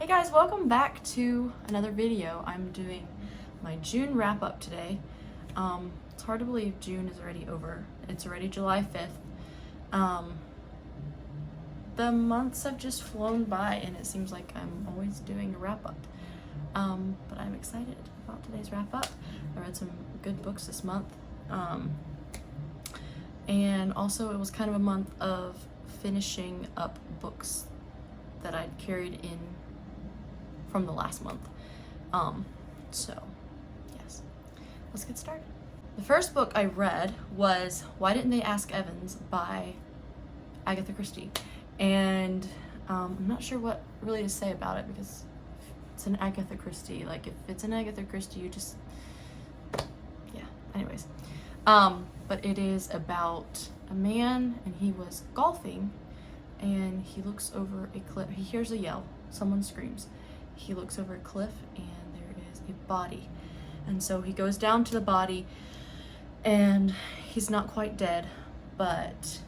Hey guys, welcome back to another video. I'm doing my June wrap up today. It's hard to believe June is already over. It's already July 5th. The months have just flown by and it seems like I'm always doing a wrap up. But I'm excited about today's wrap up. I read some good books this month. And also it was kind of a month of finishing up books that I'd carried in from the last month. So yes, let's get started. The first book I read was Why Didn't They Ask Evans by Agatha Christie. And I'm not sure what really to say about it because it's an Agatha Christie. Like if it's an Agatha Christie, you just, yeah, anyways. But it is about a man and he was golfing and he looks over a cliff. He hears a yell, someone screams. He looks over a cliff and there is a body. And so he goes down to the body and he's not quite dead, but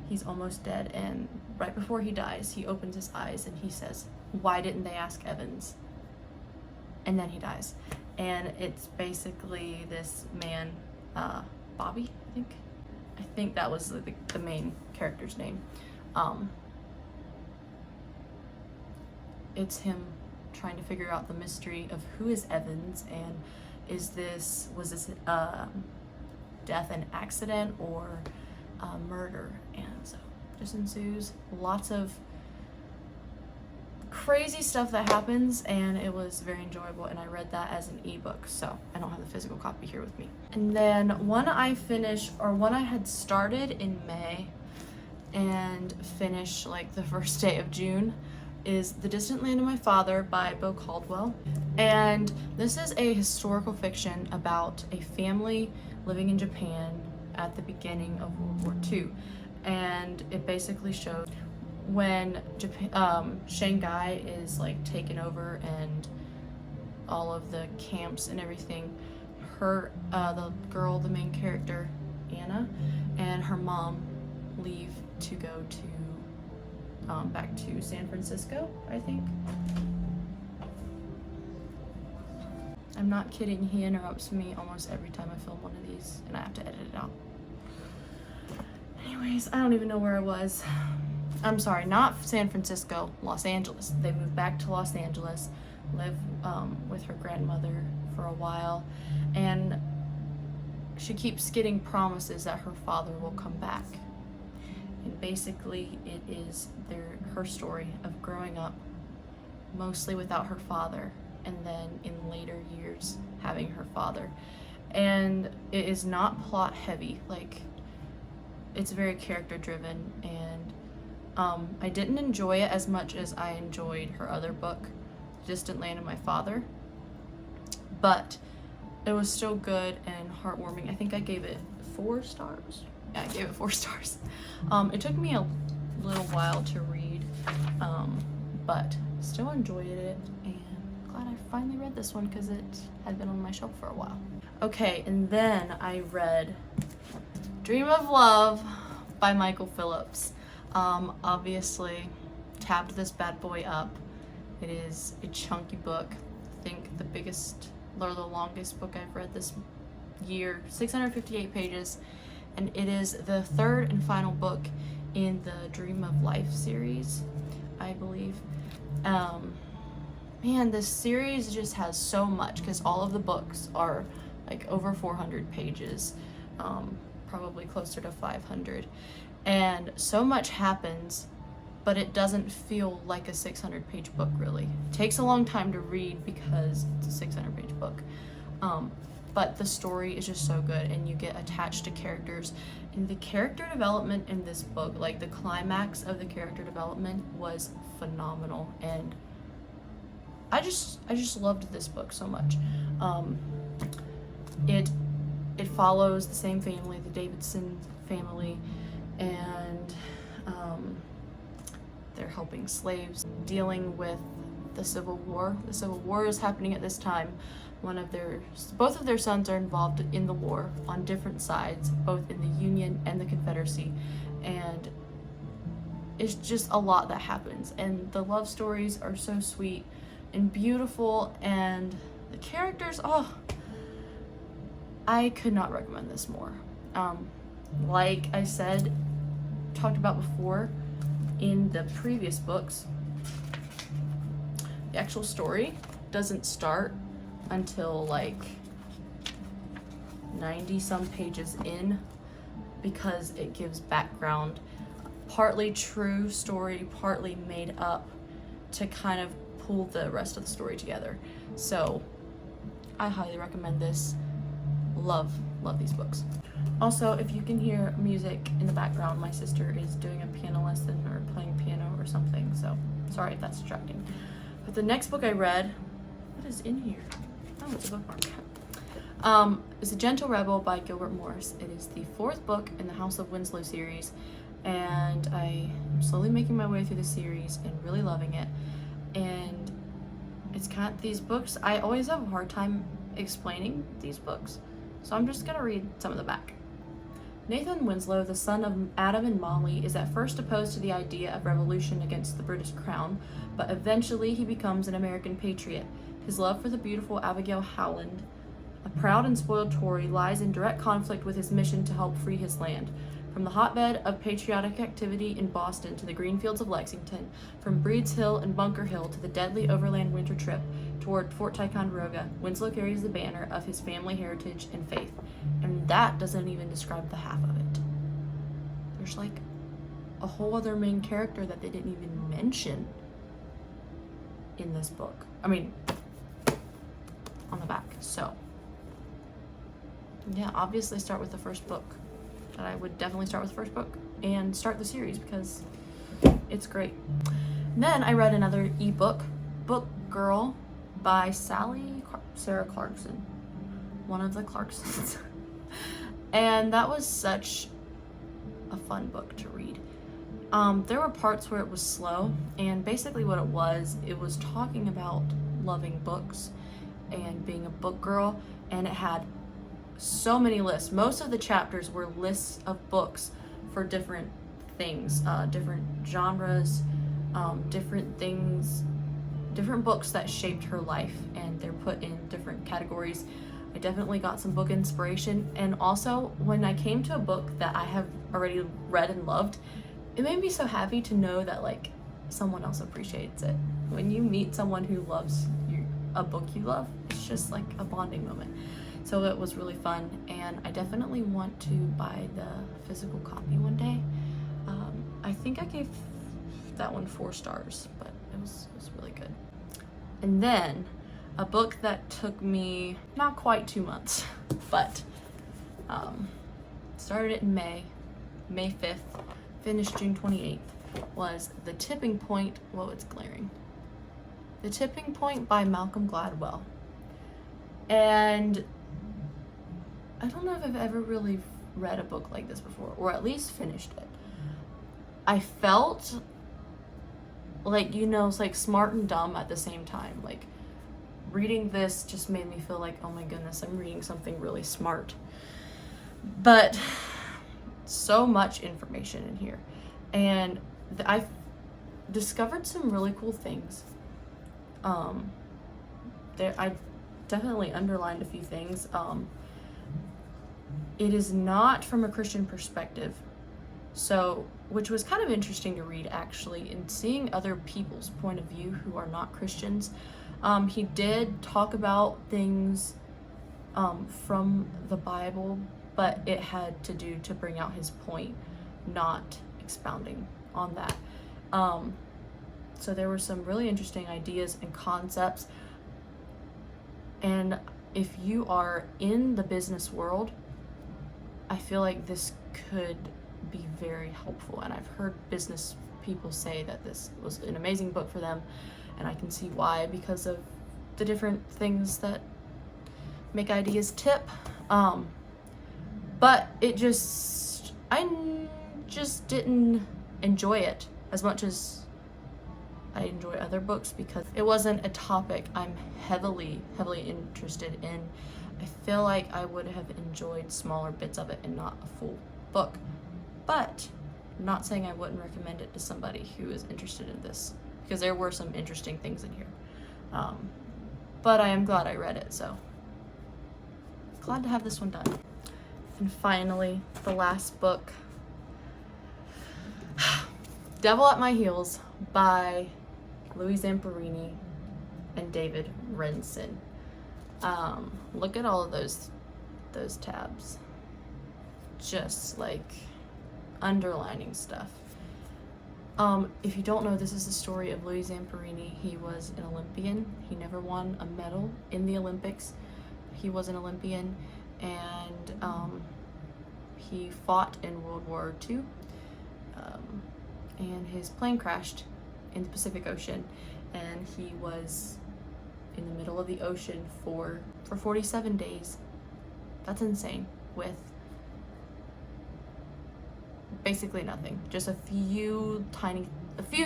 he's almost dead. And right before he dies, he opens his eyes and he says, "Why didn't they ask Evans?" And then he dies. And it's basically this man, Bobby, I think that was the main character's name. It's him trying to figure out the mystery of who is Evans and was this death an accident or murder? And so just ensues lots of crazy stuff that happens, and it was very enjoyable, and I read that as an ebook, so I don't have the physical copy here with me. And then one I had started in May and finished like the first day of June is The Distant Land of My Father by Beau Caldwell. And this is a historical fiction about a family living in Japan at the beginning of World War II. And it basically shows when Shanghai is like taken over and all of the camps and everything, the main character, Anna, and her mom leave to go to back to San Francisco, I think. I'm not kidding, he interrupts me almost every time I film one of these and I have to edit it out. Anyways, I don't even know where I was. I'm sorry, not San Francisco, Los Angeles. They moved back to Los Angeles, live with her grandmother for a while, and she keeps getting promises that her father will come back. And basically it is her story of growing up mostly without her father and then in later years having her father. And it is not plot heavy, like it's very character driven, and I didn't enjoy it as much as I enjoyed her other book, Distant Land of My Father, but it was still good and heartwarming. I think I gave it 4 stars. Yeah, I gave it 4 stars. It took me a little while to read, but still enjoyed it, and glad I finally read this one because it had been on my shelf for a while. Okay, and then I read Dream of Love by Michael Phillips. Obviously tabbed this bad boy up. It is a chunky book. I think the biggest or the longest book I've read this year, 658 pages. And it is the 3rd and final book in the Dream of Life series, I believe. Man, this series just has so much because all of the books are like over 400 pages, probably closer to 500. And so much happens, but it doesn't feel like a 600-page book really. It takes a long time to read because it's a 600-page book. But the story is just so good and you get attached to characters, and the character development in this book, like the climax of the character development was phenomenal, and I just loved this book so much. It follows the same family, the Davidson family, and they're helping slaves, dealing with the Civil War. The Civil War is happening at this time. Both of their sons are involved in the war on different sides, both in the Union and the Confederacy, and it's just a lot that happens, and the love stories are so sweet and beautiful, and the characters, oh, I could not recommend this more. Like I said, talked about before in the previous books, the actual story doesn't start until like 90 some pages in, because it gives background, partly true story, partly made up, to kind of pull the rest of the story together. So I highly recommend this. Love these books. Also, if you can hear music in the background, my sister is doing a piano lesson or playing piano or something, so sorry if that's distracting. But the next book I read, what is in here? Oh, it's a bookmark. It's A Gentle Rebel by Gilbert Morris. It is the 4th book in the House of Winslow series, and I am slowly making my way through the series and really loving it. And it's kind of these books, I always have a hard time explaining these books, so I'm just gonna read some of the back. Nathan Winslow, the son of Adam and Molly, is at first opposed to the idea of revolution against the British crown, but eventually he becomes an American patriot. His love for the beautiful Abigail Howland, a proud and spoiled Tory, lies in direct conflict with his mission to help free his land. From the hotbed of patriotic activity in Boston to the green fields of Lexington, from Breed's Hill and Bunker Hill to the deadly overland winter trip toward Fort Ticonderoga, Winslow carries the banner of his family heritage and faith. And that doesn't even describe the half of it. There's like a whole other main character that they didn't even mention in this book. I mean, on the back. So, yeah, obviously start with the first book. That I would definitely start with the first book and start the series because it's great. And then I read another ebook, Book Girl by Sarah Clarkson, one of the Clarksons. And that was such a fun book to read. There were parts where it was slow, and basically what it was talking about loving books and being a book girl, and it had so many lists. Most of the chapters were lists of books for different things, different genres, different things, different books that shaped her life, and they're put in different categories. I definitely got some book inspiration, and also when I came to a book that I have already read and loved, it made me so happy to know that like someone else appreciates it. When you meet someone who loves a book you love, it's just like a bonding moment. So it was really fun, and I definitely want to buy the physical copy one day. I think I gave that one 4 stars, but it was really good. And then a book that took me not quite 2 months, but started it in May 5th, finished June 28th, was The Tipping Point. Whoa, it's glaring. The Tipping Point by Malcolm Gladwell. And I don't know if I've ever really read a book like this before, or at least finished it. I felt like, it's like smart and dumb at the same time. Like, reading this just made me feel like, oh my goodness, I'm reading something really smart. But so much information in here. And I've discovered some really cool things. I definitely underlined a few things. It is not from a Christian perspective, which was kind of interesting to read actually, and seeing other people's point of view who are not Christians. He did talk about things from the Bible, but it had to do to bring out his point, not expounding on that. So there were some really interesting ideas and concepts. And if you are in the business world, I feel like this could be very helpful. And I've heard business people say that this was an amazing book for them, and I can see why, because of the different things that make ideas tip. But I just didn't enjoy it as much as I enjoy other books, because it wasn't a topic I'm heavily interested in. I feel like I would have enjoyed smaller bits of it and not a full book. But I'm not saying I wouldn't recommend it to somebody who is interested in this, because there were some interesting things in here. But I am glad I read it, so glad to have this one done. And finally, the last book, Devil at My Heels by Louise Zamperini and David Renson. Look at all of those tabs. Just like underlining stuff. If you don't know, this is the story of Louis Zamperini. He was an Olympian. He never won a medal in the Olympics. He was an Olympian, and he fought in World War II, and his plane crashed in the Pacific Ocean, and he was in the middle of the ocean for 47 days. That's insane, with basically nothing, just a few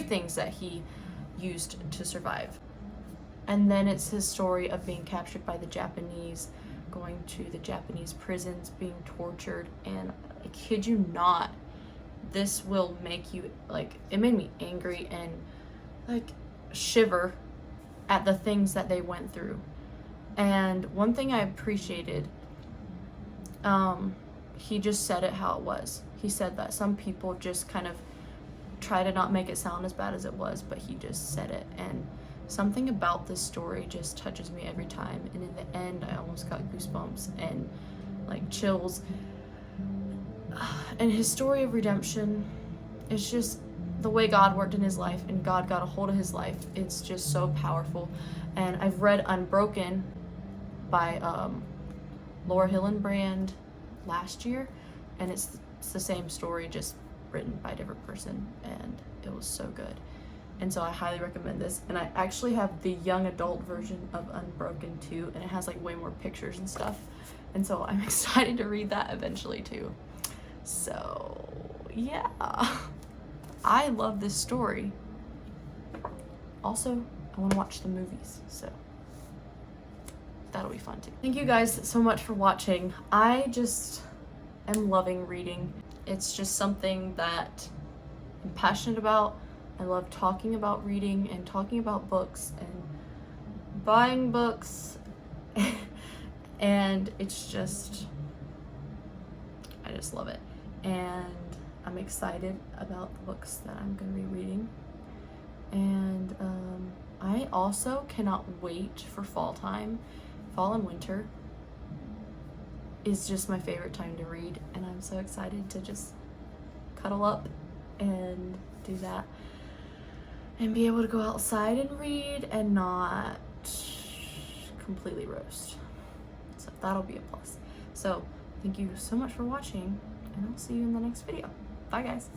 things that he used to survive. And then it's his story of being captured by the Japanese, going to the Japanese prisons, being tortured, and I kid you not, this will make you, like, it made me angry and like shiver at the things that they went through. And one thing I appreciated, he just said it how it was. He said that some people just kind of try to not make it sound as bad as it was, but he just said it. And something about this story just touches me every time. And in the end, I almost got goosebumps and like chills. And his story of redemption is just the way God worked in his life, and God got a hold of his life. It's just so powerful. And I've read Unbroken by Laura Hillenbrand last year, and it's the same story, just written by a different person, and it was so good. And so I highly recommend this. And I actually have the young adult version of Unbroken too, and it has like way more pictures and stuff, and so I'm excited to read that eventually too. So yeah, I love this story. Also, I want to watch the movies, so that'll be fun too. Thank you guys so much for watching. I just am loving reading. It's just something that I'm passionate about. I love talking about reading and talking about books and buying books and it's just, I just love it. And I'm excited about the books that I'm going to be reading. And I also cannot wait for fall time. Fall and winter is just my favorite time to read, and I'm so excited to just cuddle up and do that and be able to go outside and read and not completely roast. So that'll be a plus. So thank you so much for watching, and I'll see you in the next video. Bye guys.